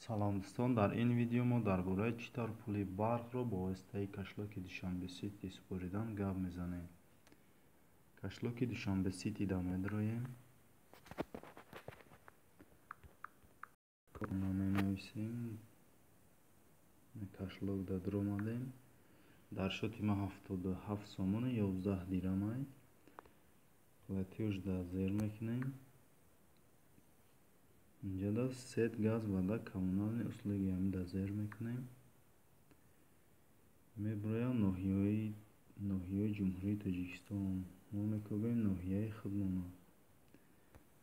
салом дӯстон, дар ин видео мо дар бораи чӣ тавр пули барқро бо воситаи кашлоки Душанбе Сити супоридан гап мезанем. Кашлоки Душанбе Ситида медроем, кодно менависем, кашлокда дромадем. дар шоти ма 77 сомони 11 дирҳамай. платёжда зер мекунем. инҷода сет газ вода коммунальный услуги ҳамида зер мекунем. меброям ноҳияи ҷумҳурии Тоҷикистон. мо мекобем ноҳияи Худмона.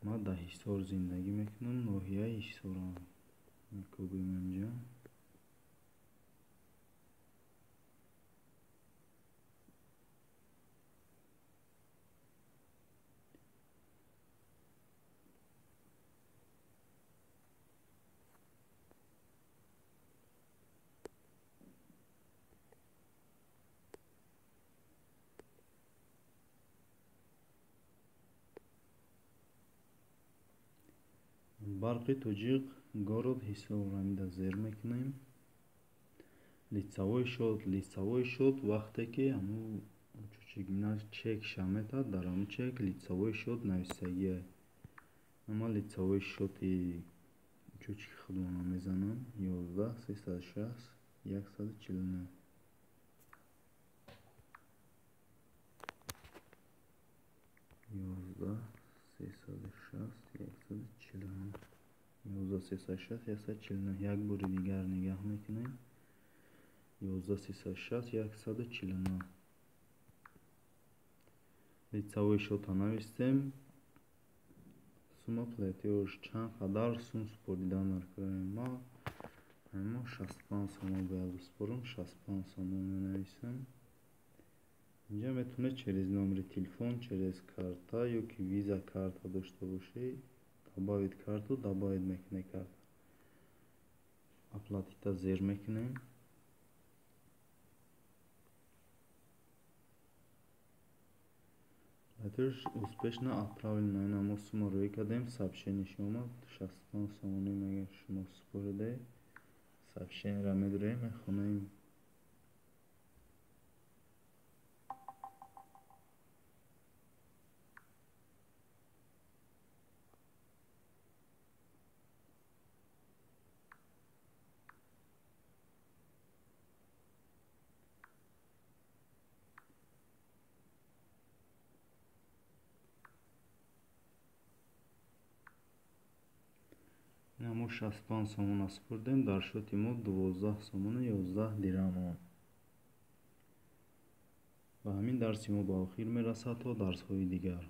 ма дар Ҳисор зиндагӣ мекунам. ноҳияи Ҳисора мекобем инҷа. барқи тоҷиқ город Ҳисор ҳамида зер мекунем. лицевой счёт вақте ки чек шаметад, дар ҳамун чек лицевой счёт нависагие. ама лицевой счёти чучки Худмона мезанам 11 360 149. 11 360 149. 11 360 149. як бори дигар нигаҳ мекунем. 11 360 149. лицевой счёта навистем. сумма платёж чанд қадар сум супоридан мекунем. ма 65 сомон бояд бисупорам. 65 сомон менависам. инҷа метавонед через номери телефон, через карта ёки виза карта дошта бошед, добавид карту добавид мекунед карта. оплатита зер мекунем. платёж успешно отправлено. ина мо сумма рӯй кардем, сообщениеш омад 65 сомонӣ мегар шумо супориде. сообщениеро медроем, мехонем. мо 65 сомона супордем. дар шоти мо 12 сомони 11 дирҳам. ва ҳамин дарси мо ба охир мерасад. то дарсҳои дигар.